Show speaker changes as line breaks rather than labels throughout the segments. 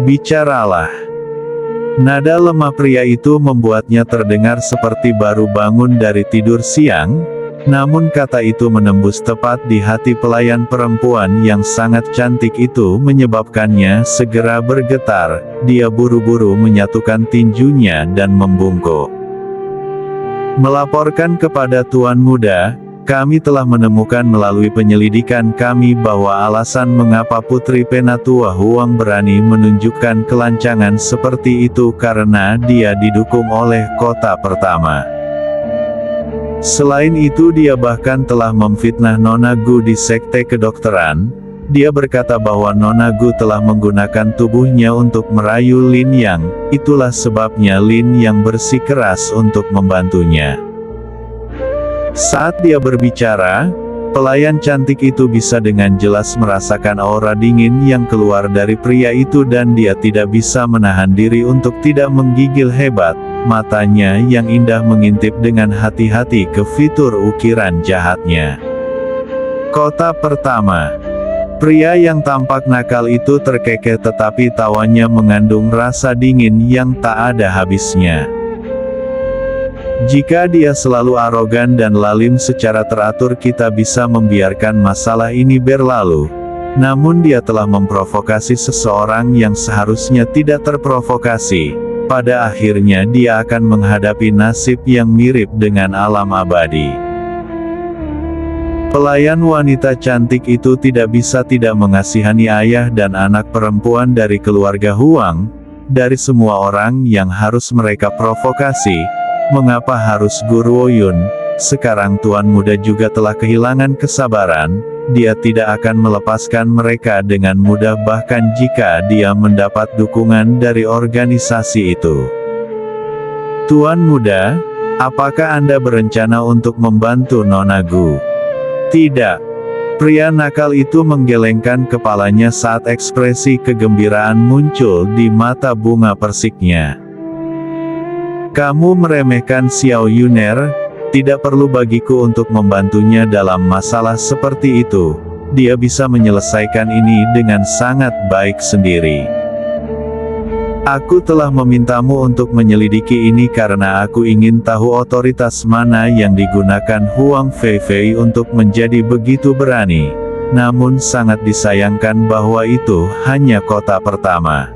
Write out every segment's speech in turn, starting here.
Bicaralah. Nada lemah pria itu membuatnya terdengar seperti baru bangun dari tidur siang, namun kata itu menembus tepat di hati pelayan perempuan yang sangat cantik itu menyebabkannya segera bergetar. Dia buru-buru menyatukan tinjunya dan membungkuk. Melaporkan kepada Tuan Muda, kami telah menemukan melalui penyelidikan kami bahwa alasan mengapa Putri Penatua Huang berani menunjukkan kelancangan seperti itu karena dia didukung oleh kota pertama. Selain itu dia bahkan telah memfitnah Nona Gu di sekte kedokteran. Dia berkata bahwa Nona Gu telah menggunakan tubuhnya untuk merayu Lin Yang, itulah sebabnya Lin Yang bersikeras untuk membantunya. Saat dia berbicara, pelayan cantik itu bisa dengan jelas merasakan aura dingin yang keluar dari pria itu dan dia tidak bisa menahan diri untuk tidak menggigil hebat. Matanya yang indah mengintip dengan hati-hati ke fitur ukiran jahatnya. Kota pertama. Pria yang tampak nakal itu terkekeh tetapi tawanya mengandung rasa dingin yang tak ada habisnya. Jika dia selalu arogan dan lalim secara teratur kita bisa membiarkan masalah ini berlalu. Namun dia telah memprovokasi seseorang yang seharusnya tidak terprovokasi. Pada akhirnya dia akan menghadapi nasib yang mirip dengan alam abadi. Pelayan wanita cantik itu tidak bisa tidak mengasihani ayah dan anak perempuan dari keluarga Huang. Dari semua orang yang harus mereka provokasi, mengapa harus Guruo Yun? Sekarang Tuan Muda juga telah kehilangan kesabaran, dia tidak akan melepaskan mereka dengan mudah bahkan jika dia mendapat dukungan dari organisasi itu. Tuan Muda, apakah Anda berencana untuk membantu Nona Gu? Tidak. Pria nakal itu menggelengkan kepalanya saat ekspresi kegembiraan muncul di mata bunga persiknya. Kamu meremehkan Xiao Yuner, tidak perlu bagiku untuk membantunya dalam masalah seperti itu. Dia bisa menyelesaikan ini dengan sangat baik sendiri. Aku telah memintamu untuk menyelidiki ini karena aku ingin tahu otoritas mana yang digunakan Huang Feifei untuk menjadi begitu berani. Namun sangat disayangkan bahwa itu hanya kota pertama.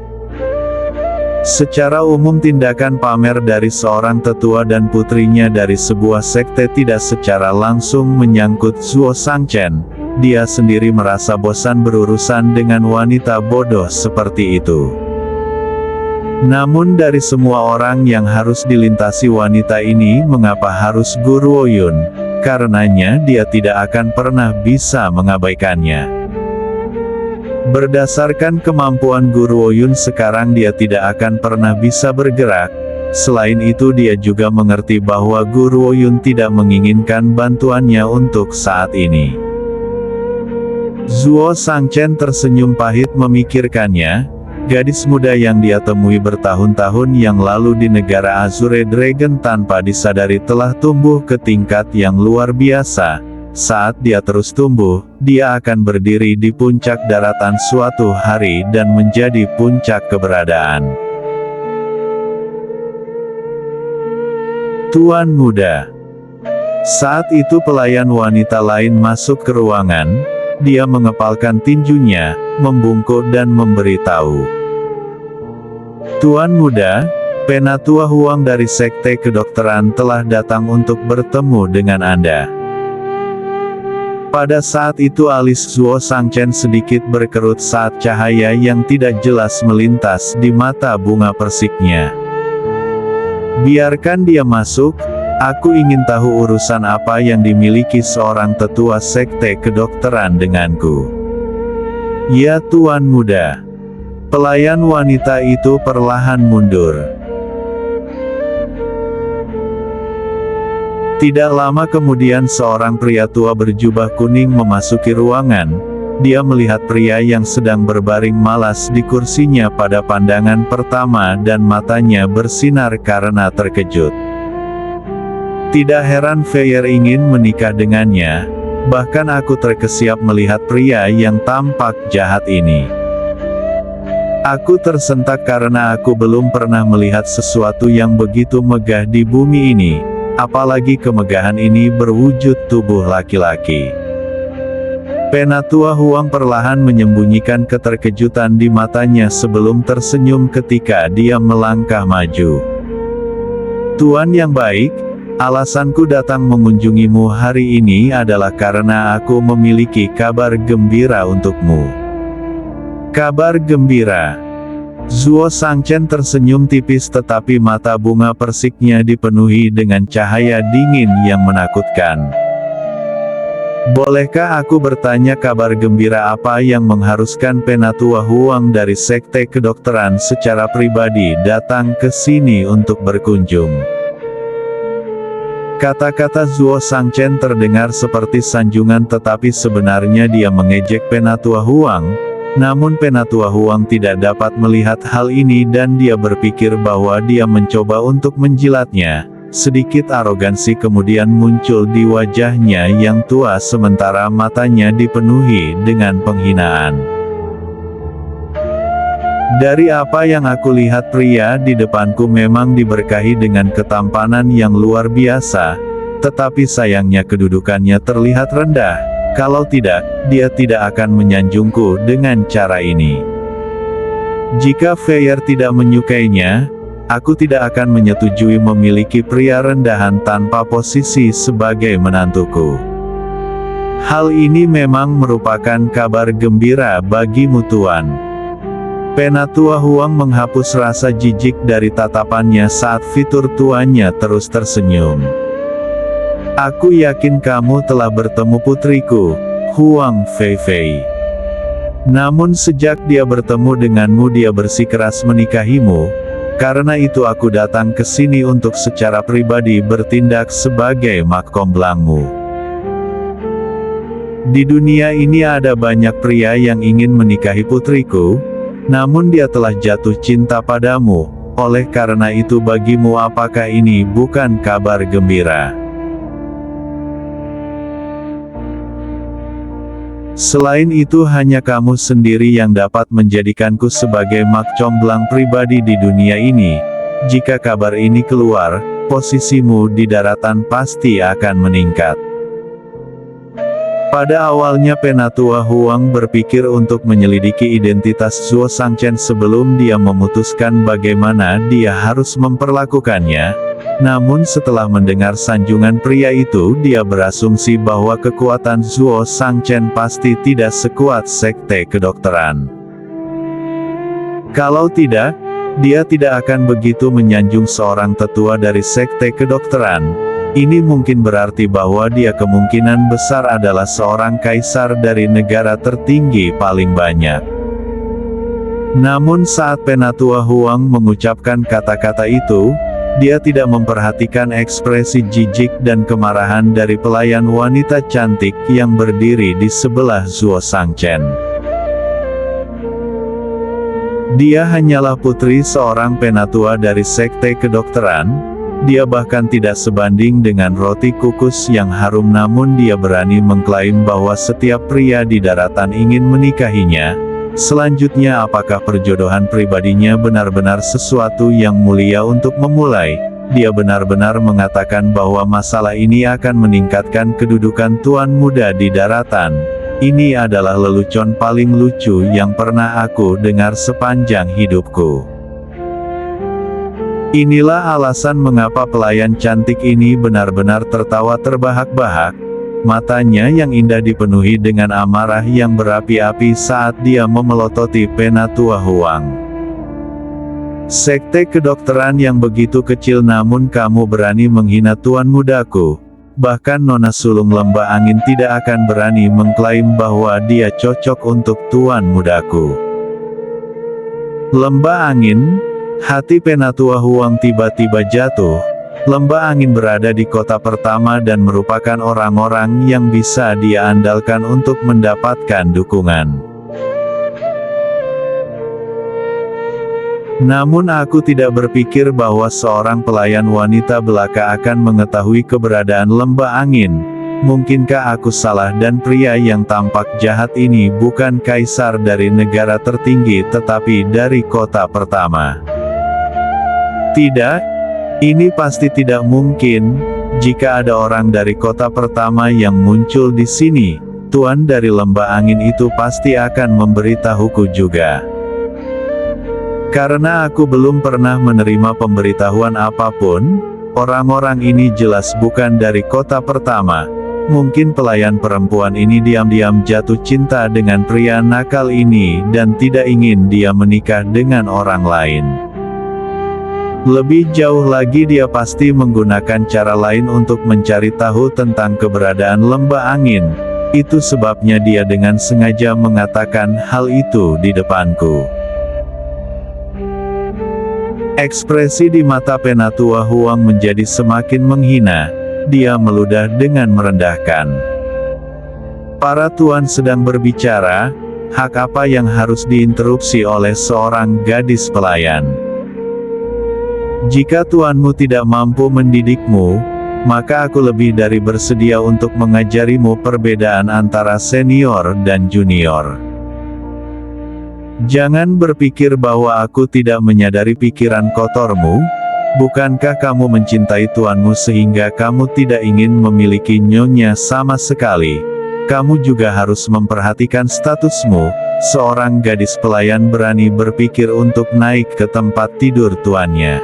Secara umum tindakan pamer dari seorang tetua dan putrinya dari sebuah sekte tidak secara langsung menyangkut Zuo Shangchen. Dia sendiri merasa bosan berurusan dengan wanita bodoh seperti itu. Namun dari semua orang yang harus dilintasi wanita ini mengapa harus Guruo Yun? Karenanya dia tidak akan pernah bisa mengabaikannya. Berdasarkan kemampuan Guruo Yun sekarang dia tidak akan pernah bisa bergerak. Selain itu dia juga mengerti bahwa Guruo Yun tidak menginginkan bantuannya untuk saat ini. Zuo Shangchen tersenyum pahit memikirkannya. Gadis muda yang dia temui bertahun-tahun yang lalu di negara Azure Dragon tanpa disadari telah tumbuh ke tingkat yang luar biasa. Saat dia terus tumbuh, dia akan berdiri di puncak daratan suatu hari dan menjadi puncak keberadaan. Tuan Muda. Saat itu pelayan wanita lain masuk ke ruangan. Dia mengepalkan tinjunya, membungkuk dan memberitahu. Tuan Muda, Penatua Huang dari sekte kedokteran telah datang untuk bertemu dengan Anda. Pada saat itu alis Zuo Shangchen sedikit berkerut saat cahaya yang tidak jelas melintas di mata bunga persiknya. Biarkan dia masuk, aku ingin tahu urusan apa yang dimiliki seorang tetua sekte kedokteran denganku. Ya Tuan Muda. Pelayan wanita itu perlahan mundur. Tidak lama kemudian seorang pria tua berjubah kuning memasuki ruangan. Dia melihat pria yang sedang berbaring malas di kursinya pada pandangan pertama dan matanya bersinar karena terkejut. Tidak heran Feier ingin menikah dengannya, bahkan aku terkesiap melihat pria yang tampak jahat ini. Aku tersentak karena aku belum pernah melihat sesuatu yang begitu megah di bumi ini, apalagi kemegahan ini berwujud tubuh laki-laki. Penatua Huang perlahan menyembunyikan keterkejutan di matanya sebelum tersenyum ketika dia melangkah maju. Tuan yang baik, alasanku datang mengunjungimu hari ini adalah karena aku memiliki kabar gembira untukmu. Kabar gembira. Zuo Shangchen tersenyum tipis tetapi mata bunga persiknya dipenuhi dengan cahaya dingin yang menakutkan. Bolehkah aku bertanya kabar gembira apa yang mengharuskan Penatua Huang dari Sekte Kedokteran secara pribadi datang ke sini untuk berkunjung? Kata-kata Zuo Shangchen terdengar seperti sanjungan tetapi sebenarnya dia mengejek Penatua Huang, namun Penatua Huang tidak dapat melihat hal ini dan dia berpikir bahwa dia mencoba untuk menjilatnya. Sedikit arogansi kemudian muncul di wajahnya yang tua sementara matanya dipenuhi dengan penghinaan. Dari apa yang aku lihat pria di depanku memang diberkahi dengan ketampanan yang luar biasa, tetapi sayangnya kedudukannya terlihat rendah, kalau tidak, dia tidak akan menyanjungku dengan cara ini. Jika Feier tidak menyukainya, aku tidak akan menyetujui memiliki pria rendahan tanpa posisi sebagai menantuku. Hal ini memang merupakan kabar gembira bagimu Tuan. Penatua Huang menghapus rasa jijik dari tatapannya saat fitur tuannya terus tersenyum. Aku yakin kamu telah bertemu putriku, Huang Feifei. Namun sejak dia bertemu denganmu dia bersikeras menikahimu. Karena itu aku datang ke sini untuk secara pribadi bertindak sebagai makomblangmu. Di dunia ini ada banyak pria yang ingin menikahi putriku, namun dia telah jatuh cinta padamu, oleh karena itu bagimu apakah ini bukan kabar gembira? Selain itu hanya kamu sendiri yang dapat menjadikanku sebagai makcomblang pribadi di dunia ini. Jika kabar ini keluar, posisimu di daratan pasti akan meningkat. Pada awalnya Penatua Huang berpikir untuk menyelidiki identitas Zuo Shangchen sebelum dia memutuskan bagaimana dia harus memperlakukannya. Namun setelah mendengar sanjungan pria itu dia berasumsi bahwa kekuatan Zuo Shangchen pasti tidak sekuat Sekte Kedokteran. Kalau tidak, dia tidak akan begitu menyanjung seorang tetua dari Sekte Kedokteran. Ini mungkin berarti bahwa dia kemungkinan besar adalah seorang kaisar dari negara tertinggi paling banyak. Namun saat Penatua Huang mengucapkan kata-kata itu, dia tidak memperhatikan ekspresi jijik dan kemarahan dari pelayan wanita cantik yang berdiri di sebelah Zuo Shangchen. Dia hanyalah putri seorang penatua dari Sekte Kedokteran. Dia bahkan tidak sebanding dengan roti kukus yang harum namun dia berani mengklaim bahwa setiap pria di daratan ingin menikahinya. Selanjutnya apakah perjodohan pribadinya benar-benar sesuatu yang mulia untuk memulai? Dia benar-benar mengatakan bahwa masalah ini akan meningkatkan kedudukan tuan muda di daratan. Ini adalah lelucon paling lucu yang pernah aku dengar sepanjang hidupku. Inilah alasan mengapa pelayan cantik ini benar-benar tertawa terbahak-bahak. Matanya yang indah dipenuhi dengan amarah yang berapi-api saat dia memelototi Penatua Huang. Sekte Kedokteran yang begitu kecil namun kamu berani menghina tuan mudaku. Bahkan Nona Sulung Lembah Angin tidak akan berani mengklaim bahwa dia cocok untuk tuan mudaku. Lembah Angin, hati Penatua Huang tiba-tiba jatuh. Lembah Angin berada di kota pertama dan merupakan orang-orang yang bisa dia andalkan untuk mendapatkan dukungan. Namun aku tidak berpikir bahwa seorang pelayan wanita belaka akan mengetahui keberadaan Lembah Angin. Mungkinkah aku salah dan pria yang tampak jahat ini bukan kaisar dari negara tertinggi tetapi dari kota pertama? Tidak, ini pasti tidak mungkin. Jika ada orang dari kota pertama yang muncul di sini, tuan dari lembah angin itu pasti akan memberitahuku juga. Karena aku belum pernah menerima pemberitahuan apapun, orang-orang ini jelas bukan dari kota pertama. Mungkin pelayan perempuan ini diam-diam jatuh cinta dengan pria nakal ini dan tidak ingin dia menikah dengan orang lain. Lebih jauh lagi dia pasti menggunakan cara lain untuk mencari tahu tentang keberadaan lembah angin. Itu sebabnya dia dengan sengaja mengatakan hal itu di depanku. Ekspresi di mata Penatua Huang menjadi semakin menghina. Dia meludah dengan merendahkan. Para tuan sedang berbicara, hak apa yang harus diinterupsi oleh seorang gadis pelayan? Jika tuanmu tidak mampu mendidikmu, maka aku lebih dari bersedia untuk mengajarimu perbedaan antara senior dan junior. Jangan berpikir bahwa aku tidak menyadari pikiran kotormu. Bukankah kamu mencintai tuanmu sehingga kamu tidak ingin memiliki nyonya sama sekali? Kamu juga harus memperhatikan statusmu. Seorang gadis pelayan berani berpikir untuk naik ke tempat tidur tuannya.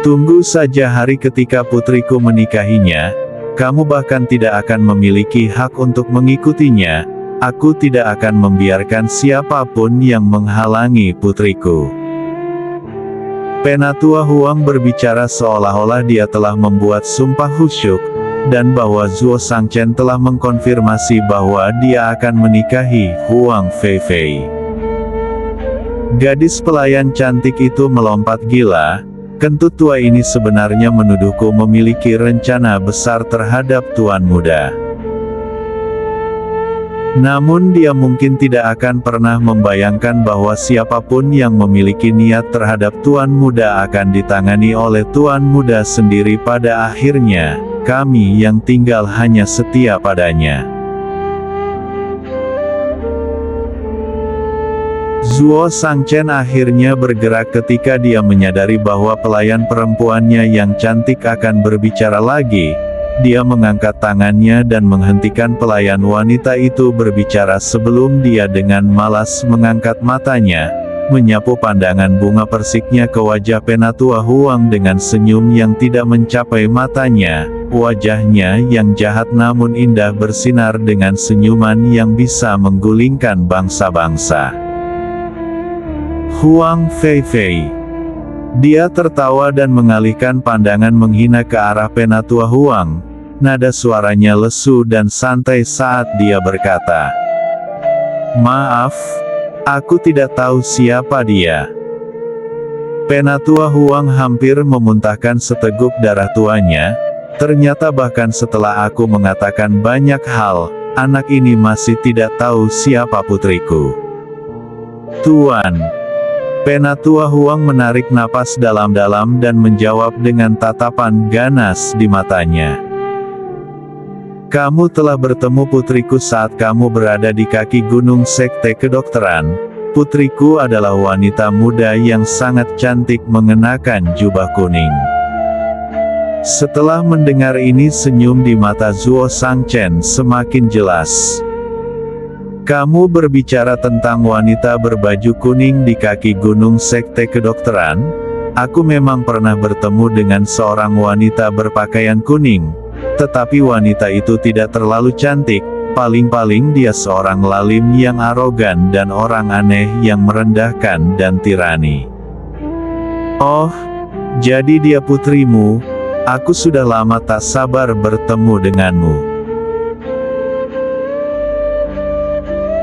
Tunggu saja hari ketika putriku menikahinya. Kamu bahkan tidak akan memiliki hak untuk mengikutinya. Aku tidak akan membiarkan siapapun yang menghalangi putriku. Penatua Huang berbicara seolah-olah dia telah membuat sumpah khusyuk, dan bahwa Zuo Shangchen telah mengkonfirmasi bahwa dia akan menikahi Huang Feifei. Gadis pelayan cantik itu melompat gila. Kentut tua ini sebenarnya menuduhku memiliki rencana besar terhadap tuan muda. Namun dia mungkin tidak akan pernah membayangkan bahwa siapapun yang memiliki niat terhadap tuan muda akan ditangani oleh tuan muda sendiri pada akhirnya. Kami yang tinggal hanya setia padanya. Zuo Shangchen akhirnya bergerak ketika dia menyadari bahwa pelayan perempuannya yang cantik akan berbicara lagi. Dia mengangkat tangannya dan menghentikan pelayan wanita itu berbicara sebelum dia dengan malas mengangkat matanya, menyapu pandangan bunga persiknya ke wajah Penatua Huang dengan senyum yang tidak mencapai matanya. Wajahnya yang jahat namun indah bersinar dengan senyuman yang bisa menggulingkan bangsa-bangsa. Huang Feifei. Dia tertawa dan mengalihkan pandangan menghina ke arah Penatua Huang. Nada suaranya lesu dan santai saat dia berkata, "Maaf, aku tidak tahu siapa dia." Penatua Huang hampir memuntahkan seteguk darah tuanya. Ternyata bahkan setelah aku mengatakan banyak hal, anak ini masih tidak tahu siapa putriku. Tuan. Penatua Huang menarik napas dalam-dalam dan menjawab dengan tatapan ganas di matanya. Kamu telah bertemu putriku saat kamu berada di kaki gunung sekte kedokteran. Putriku adalah wanita muda yang sangat cantik mengenakan jubah kuning. Setelah mendengar ini senyum di mata Zuo Shangchen semakin jelas. Kamu berbicara tentang wanita berbaju kuning di kaki gunung sekte kedokteran? Aku memang pernah bertemu dengan seorang wanita berpakaian kuning. Tetapi wanita itu tidak terlalu cantik, paling-paling dia seorang lalim yang arogan dan orang aneh yang merendahkan dan tirani. Oh, jadi dia putrimu? Aku sudah lama tak sabar bertemu denganmu.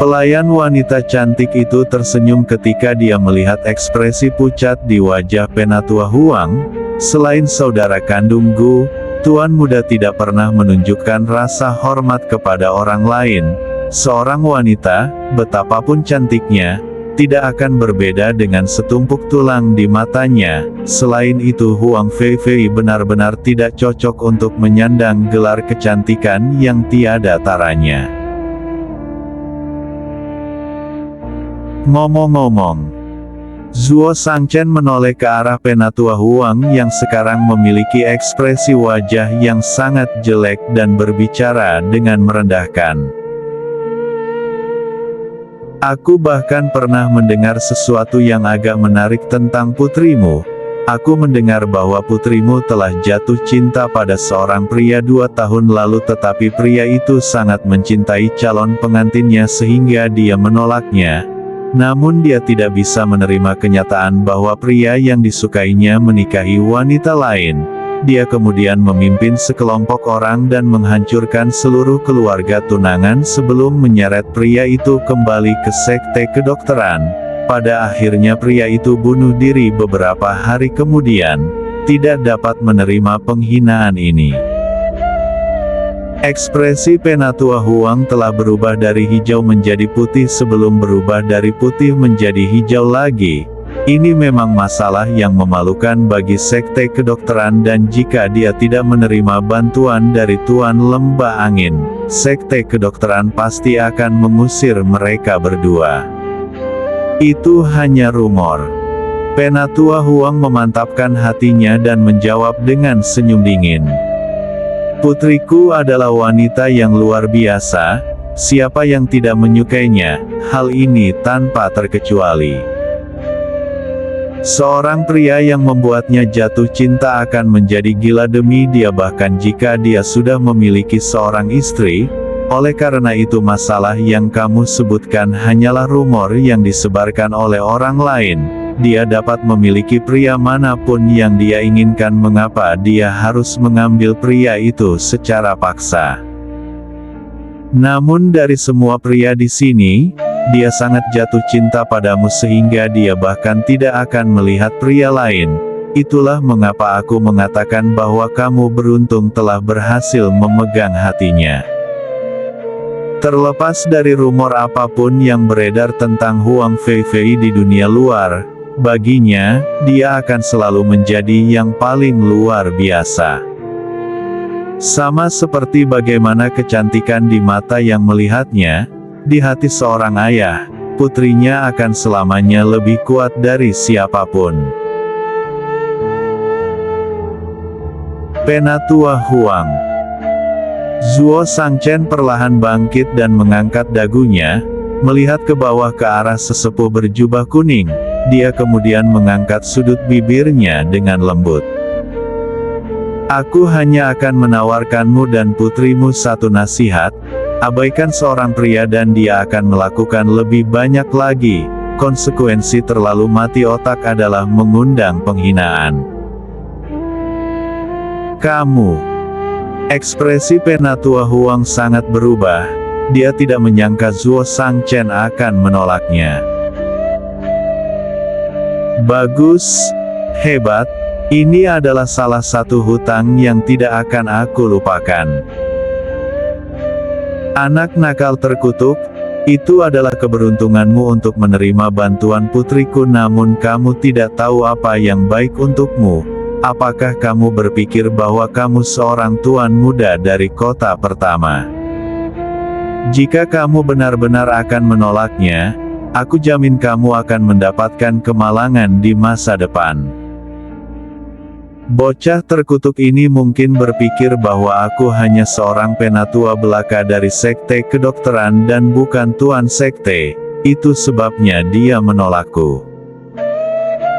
Pelayan wanita cantik itu tersenyum ketika dia melihat ekspresi pucat di wajah Penatua Huang. Selain saudara kandungku, tuan muda tidak pernah menunjukkan rasa hormat kepada orang lain. Seorang wanita, betapapun cantiknya, tidak akan berbeda dengan setumpuk tulang di matanya. Selain itu Huang Feifei benar-benar tidak cocok untuk menyandang gelar kecantikan yang tiada taranya. Ngomong-ngomong, Zuo Shangchen menoleh ke arah Penatua Huang yang sekarang memiliki ekspresi wajah yang sangat jelek dan berbicara dengan merendahkan. Aku bahkan pernah mendengar sesuatu yang agak menarik tentang putrimu. Aku mendengar bahwa putrimu telah jatuh cinta pada seorang pria 2 tahun lalu, tetapi pria itu sangat mencintai calon pengantinnya sehingga dia menolaknya. Namun dia tidak bisa menerima kenyataan bahwa pria yang disukainya menikahi wanita lain. Dia kemudian memimpin sekelompok orang dan menghancurkan seluruh keluarga tunangan sebelum menyeret pria itu kembali ke sekte kedokteran. Pada akhirnya pria itu bunuh diri beberapa hari kemudian. Tidak dapat menerima penghinaan ini. Ekspresi Penatua Huang telah berubah dari hijau menjadi putih sebelum berubah dari putih menjadi hijau lagi. Ini memang masalah yang memalukan bagi sekte kedokteran, dan jika dia tidak menerima bantuan dari Tuan Lembah Angin, sekte kedokteran pasti akan mengusir mereka berdua. Itu hanya rumor. Penatua Huang memantapkan hatinya dan menjawab dengan senyum dingin. Putriku adalah wanita yang luar biasa, siapa yang tidak menyukainya, hal ini tanpa terkecuali. Seorang pria yang membuatnya jatuh cinta akan menjadi gila demi dia bahkan jika dia sudah memiliki seorang istri. Oleh karena itu masalah yang kamu sebutkan hanyalah rumor yang disebarkan oleh orang lain. Dia dapat memiliki pria manapun yang dia inginkan, mengapa dia harus mengambil pria itu secara paksa? Namun dari semua pria di sini, dia sangat jatuh cinta padamu sehingga dia bahkan tidak akan melihat pria lain. Itulah mengapa aku mengatakan bahwa kamu beruntung telah berhasil memegang hatinya. Terlepas dari rumor apapun yang beredar tentang Huang Feifei di dunia luar, baginya, dia akan selalu menjadi yang paling luar biasa. Sama seperti bagaimana kecantikan di mata yang melihatnya, di hati seorang ayah, putrinya akan selamanya lebih kuat dari siapapun. Penatua Huang. Zuo Shangchen perlahan bangkit dan mengangkat dagunya, melihat ke bawah ke arah sesepuh berjubah kuning. Dia kemudian mengangkat sudut bibirnya dengan lembut. Aku hanya akan menawarkanmu dan putrimu satu nasihat. Abaikan seorang pria dan dia akan melakukan lebih banyak lagi. Konsekuensi terlalu mati otak adalah mengundang penghinaan. Kamu. Ekspresi Penatua Huang sangat berubah. Dia tidak menyangka Zuo Shangchen akan menolaknya. Bagus, hebat. Ini adalah salah satu hutang yang tidak akan aku lupakan. Anak nakal terkutuk, itu adalah keberuntunganmu untuk menerima bantuan putriku, namun kamu tidak tahu apa yang baik untukmu. Apakah kamu berpikir bahwa kamu seorang tuan muda dari kota pertama? Jika kamu benar-benar akan menolaknya, aku jamin kamu akan mendapatkan kemalangan di masa depan. Bocah terkutuk ini mungkin berpikir bahwa aku hanya seorang penatua belaka dari sekte kedokteran dan bukan tuan sekte. Itu sebabnya dia menolakku.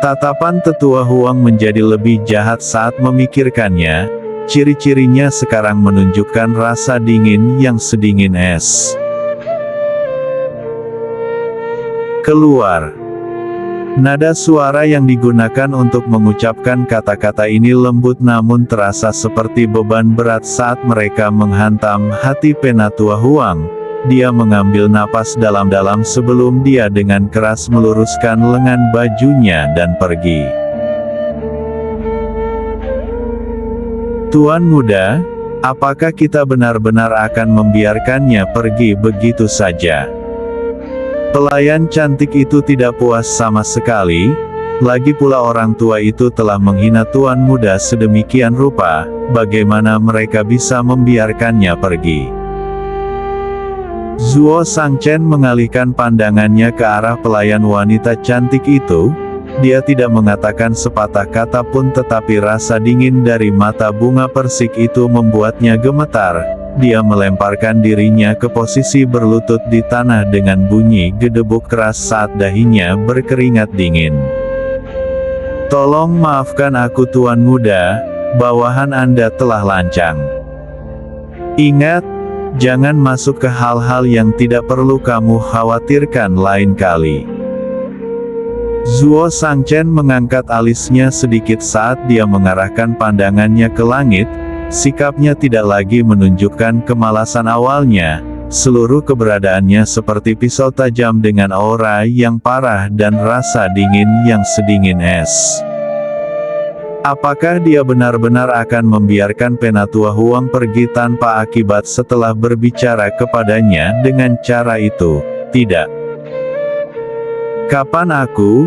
Tatapan tetua Huang menjadi lebih jahat saat memikirkannya. Ciri-cirinya sekarang menunjukkan rasa dingin yang sedingin es. Keluar. Nada suara yang digunakan untuk mengucapkan kata-kata ini lembut namun terasa seperti beban berat saat mereka menghantam hati Penatua Huang. Dia mengambil napas dalam-dalam sebelum dia dengan keras meluruskan lengan bajunya dan pergi. Tuan muda, apakah kita benar-benar akan membiarkannya pergi begitu saja? Pelayan cantik itu tidak puas sama sekali, lagi pula orang tua itu telah menghina tuan muda sedemikian rupa, bagaimana mereka bisa membiarkannya pergi. Zuo Shangchen mengalihkan pandangannya ke arah pelayan wanita cantik itu. Dia tidak mengatakan sepatah kata pun, tetapi rasa dingin dari mata bunga persik itu membuatnya gemetar. Dia melemparkan dirinya ke posisi berlutut di tanah dengan bunyi gedebuk keras saat dahinya berkeringat dingin. "Tolong maafkan aku tuan muda, bawahan Anda telah lancang. Ingat, jangan masuk ke hal-hal yang tidak perlu kamu khawatirkan lain kali." Zuo Shangchen mengangkat alisnya sedikit saat dia mengarahkan pandangannya ke langit. Sikapnya tidak lagi menunjukkan kemalasan awalnya. Seluruh keberadaannya seperti pisau tajam dengan aura yang parah dan rasa dingin yang sedingin es. Apakah dia benar-benar akan membiarkan Penatua Huang pergi tanpa akibat setelah berbicara kepadanya dengan cara itu? Tidak. Kapan aku,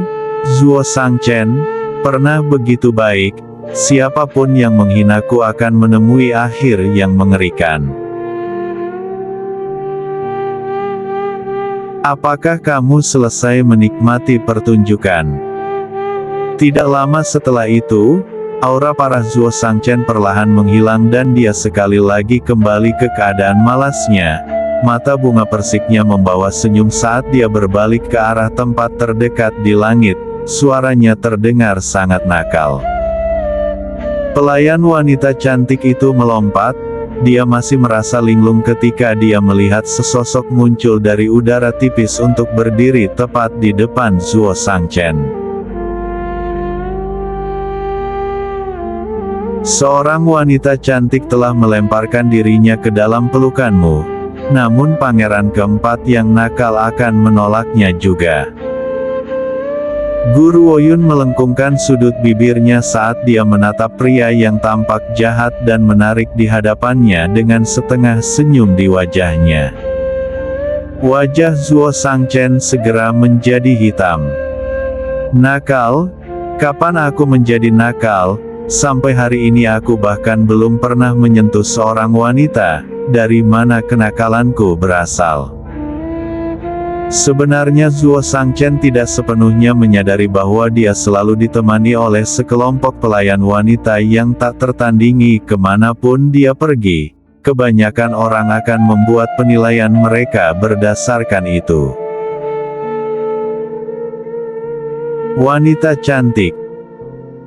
Zuo Shangchen, pernah begitu baik? Siapapun yang menghinaku akan menemui akhir yang mengerikan. Apakah kamu selesai menikmati pertunjukan? Tidak lama setelah itu, aura parah Zuo Shangchen perlahan menghilang dan dia sekali lagi kembali ke keadaan malasnya. Mata bunga persiknya membawa senyum saat dia berbalik ke arah tempat terdekat di langit. Suaranya terdengar sangat nakal. Pelayan wanita cantik itu melompat. Dia masih merasa linglung ketika dia melihat sesosok muncul dari udara tipis untuk berdiri tepat di depan Zuo Shangchen. Seorang wanita cantik telah melemparkan dirinya ke dalam pelukanmu. Namun pangeran keempat yang nakal akan menolaknya juga. Guru Woyun melengkungkan sudut bibirnya saat dia menatap pria yang tampak jahat dan menarik di hadapannya dengan setengah senyum di wajahnya. Wajah Zuo Shangchen segera menjadi hitam. "Nakal? Kapan aku menjadi nakal? Sampai hari ini aku bahkan belum pernah menyentuh seorang wanita. Dari mana kenakalanku berasal?" Sebenarnya Zuo Shangchen tidak sepenuhnya menyadari bahwa dia selalu ditemani oleh sekelompok pelayan wanita yang tak tertandingi kemanapun dia pergi. Kebanyakan orang akan membuat penilaian mereka berdasarkan itu. Wanita cantik.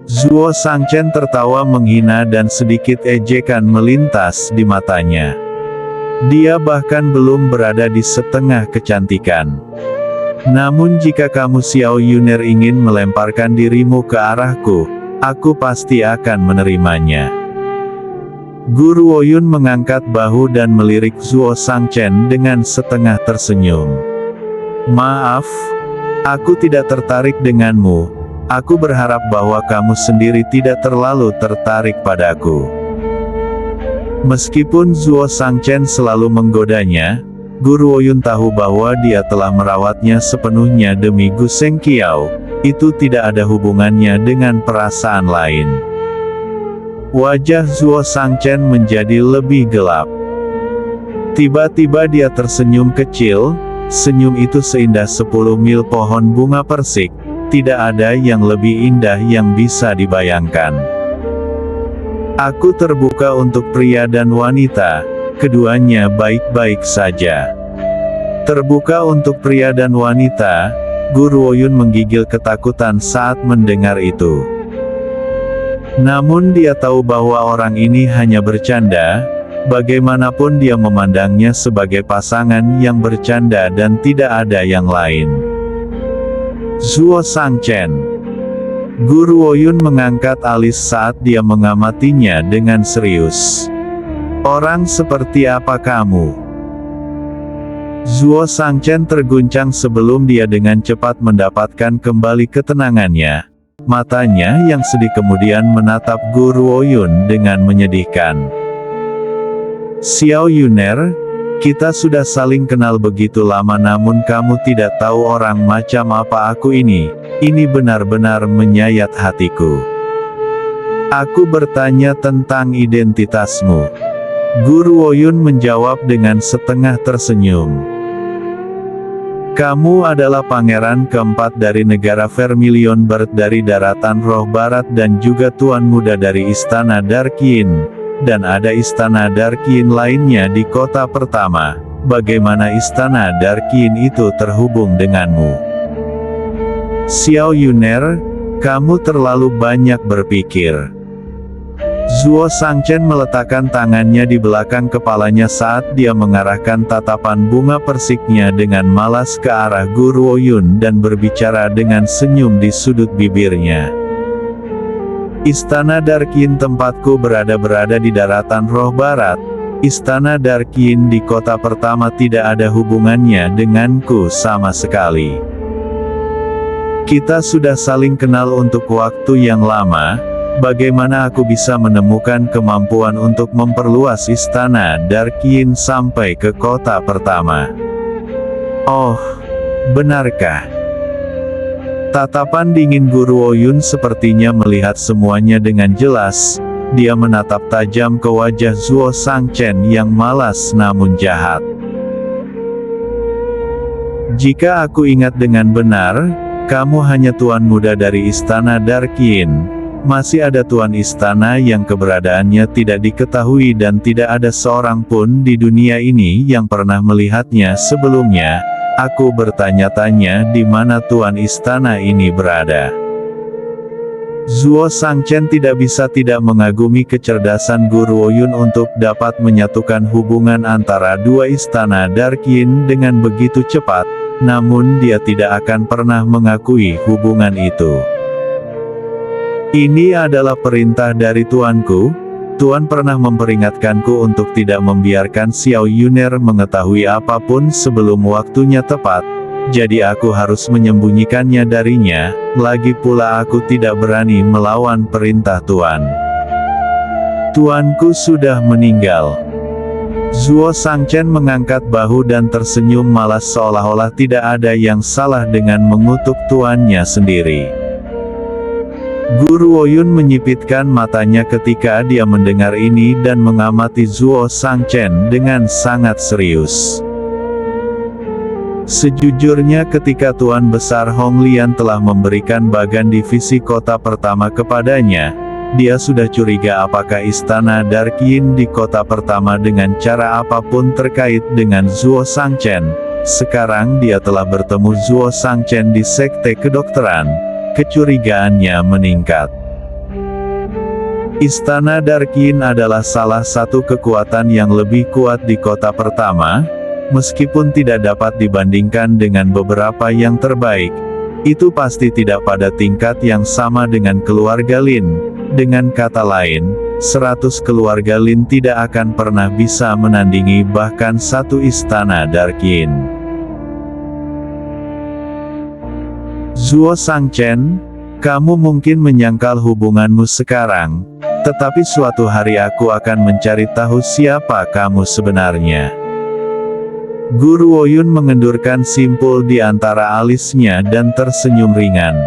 Zuo Shangchen tertawa menghina dan sedikit ejekan melintas di matanya. Dia bahkan belum berada di setengah kecantikan. "Namun jika kamu Xiao Yuner ingin melemparkan dirimu ke arahku, aku pasti akan menerimanya." Guru Woyun mengangkat bahu dan melirik Zuo Shangchen dengan setengah tersenyum. "Maaf, aku tidak tertarik denganmu. Aku berharap bahwa kamu sendiri tidak terlalu tertarik padaku." Meskipun Zuo Shangchen selalu menggodanya, Guru Woyun tahu bahwa dia telah merawatnya sepenuhnya demi Gu Shengqiao. Itu tidak ada hubungannya dengan perasaan lain. Wajah Zuo Shangchen menjadi lebih gelap. Tiba-tiba dia tersenyum kecil. Senyum itu seindah 10 mil pohon bunga persik. Tidak ada yang lebih indah yang bisa dibayangkan. "Aku terbuka untuk pria dan wanita. Keduanya baik-baik saja." Terbuka untuk pria dan wanita. Guru Woyun menggigil ketakutan saat mendengar itu. Namun dia tahu bahwa orang ini hanya bercanda. Bagaimanapun dia memandangnya sebagai pasangan yang bercanda dan tidak ada yang lain. Zuo Shangchen. Guru Woyun mengangkat alis saat dia mengamatinya dengan serius. "Orang seperti apa kamu?" Zuo Shangchen terguncang sebelum dia dengan cepat mendapatkan kembali ketenangannya. Matanya yang sedih kemudian menatap Guru Woyun dengan menyedihkan. "Xiao Yuner, Kita sudah saling kenal begitu lama namun kamu tidak tahu orang macam apa aku ini. Ini benar-benar menyayat hatiku. Aku bertanya tentang identitasmu. Guru Woyun menjawab dengan setengah tersenyum. Kamu adalah pangeran keempat dari negara Vermilion Bird dari daratan roh barat dan juga tuan muda dari istana Darkin. Dan ada istana Darkin lainnya di kota pertama. Bagaimana istana Darkin itu terhubung denganmu? Xiao Yuner, kamu terlalu banyak berpikir. Zuo Shangchen meletakkan tangannya di belakang kepalanya saat dia mengarahkan tatapan bunga persiknya dengan malas ke arah Guru Woyun dan berbicara dengan senyum di sudut bibirnya. Istana Darkin tempatku berada di daratan roh barat. Istana Darkin di kota pertama tidak ada hubungannya denganku sama sekali. Kita sudah saling kenal untuk waktu yang lama. Bagaimana aku bisa menemukan kemampuan untuk memperluas istana Darkin sampai ke kota pertama? Oh, benarkah? Tatapan dingin Guru Woyun sepertinya melihat semuanya dengan jelas. Dia menatap tajam ke wajah Zuo Shangchen yang malas namun jahat. Jika aku ingat dengan benar, kamu hanya tuan muda dari istana Darkin. Masih ada tuan istana yang keberadaannya tidak diketahui dan tidak ada seorang pun di dunia ini yang pernah melihatnya sebelumnya. Aku bertanya-tanya di mana tuan istana ini berada. Zuo Shangchen tidak bisa tidak mengagumi kecerdasan Guru Woyun untuk dapat menyatukan hubungan antara dua istana Darkin dengan begitu cepat, namun dia tidak akan pernah mengakui hubungan itu. Ini adalah perintah dari tuanku. Tuan pernah memperingatkanku untuk tidak membiarkan Xiao Yuner mengetahui apapun sebelum waktunya tepat, jadi aku harus menyembunyikannya darinya. Lagi pula aku tidak berani melawan perintah Tuan. Tuanku sudah meninggal. Zuo Shangchen mengangkat bahu dan tersenyum malas seolah-olah tidak ada yang salah dengan mengutuk tuannya sendiri. Guru Woyun menyipitkan matanya ketika dia mendengar ini dan mengamati Zuo Shangchen dengan sangat serius. Sejujurnya ketika Tuan Besar Hong Lian telah memberikan bagan divisi kota pertama kepadanya, dia sudah curiga apakah istana Darkin di kota pertama dengan cara apapun terkait dengan Zuo Shangchen. Sekarang dia telah bertemu Zuo Shangchen di sekte kedokteran. Kecurigaannya meningkat. Istana Darkin adalah salah satu kekuatan yang lebih kuat di kota pertama, meskipun tidak dapat dibandingkan dengan beberapa yang terbaik. Itu pasti tidak pada tingkat yang sama dengan keluarga Lin. Dengan kata lain, 100 keluarga Lin tidak akan pernah bisa menandingi bahkan satu istana Darkin. Zuo Shangchen, kamu mungkin menyangkal hubunganmu sekarang, tetapi suatu hari aku akan mencari tahu siapa kamu sebenarnya. Guru Woyun mengendurkan simpul di antara alisnya dan tersenyum ringan.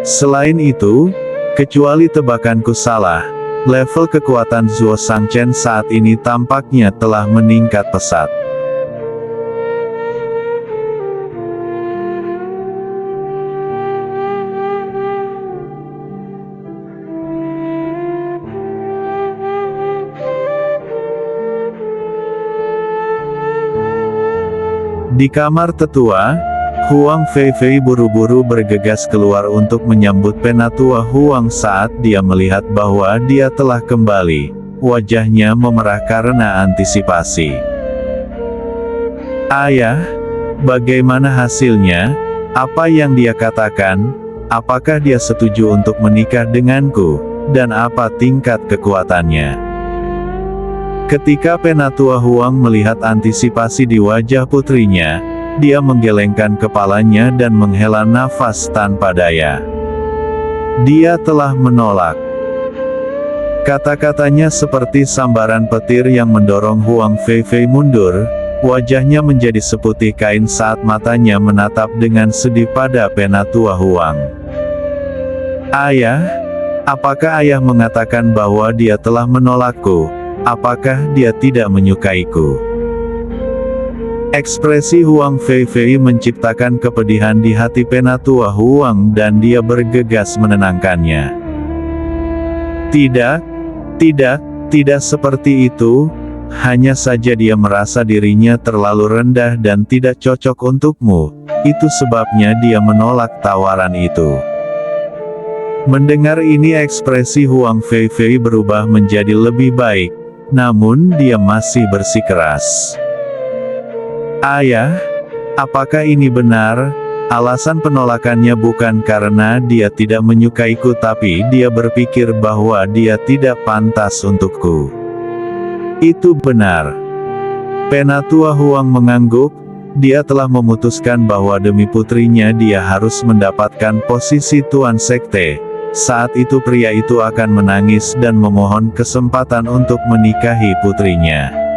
Selain itu, kecuali tebakanku salah, level kekuatan Zuo Shangchen saat ini tampaknya telah meningkat pesat. Di kamar tetua, Huang Feifei buru-buru bergegas keluar untuk menyambut penatua Huang saat dia melihat bahwa dia telah kembali. Wajahnya memerah karena antisipasi. Ayah, bagaimana hasilnya? Apa yang dia katakan? Apakah dia setuju untuk menikah denganku? Dan apa tingkat kekuatannya? Ketika penatua Huang melihat antisipasi di wajah putrinya, dia menggelengkan kepalanya dan menghela nafas tanpa daya. Dia telah menolak. Kata-katanya seperti sambaran petir yang mendorong Huang Feifei mundur. Wajahnya menjadi seputih kain saat matanya menatap dengan sedih pada penatua Huang. Ayah, apakah ayah mengatakan bahwa dia telah menolakku? Apakah dia tidak menyukaiku? Ekspresi Huang Feifei menciptakan kepedihan di hati penatua Huang dan dia bergegas menenangkannya. Tidak seperti itu. Hanya saja dia merasa dirinya terlalu rendah dan tidak cocok untukmu. Itu sebabnya dia menolak tawaran itu. Mendengar ini ekspresi Huang Feifei berubah menjadi lebih baik. Namun dia masih bersikeras. Ayah, apakah ini benar? Alasan penolakannya bukan karena dia tidak menyukaiku tapi dia berpikir bahwa dia tidak pantas untukku. Itu benar. Penatua Huang mengangguk. Dia telah memutuskan bahwa demi putrinya dia harus mendapatkan posisi tuan sekte. Saat itu pria itu akan menangis dan memohon kesempatan untuk menikahi putrinya.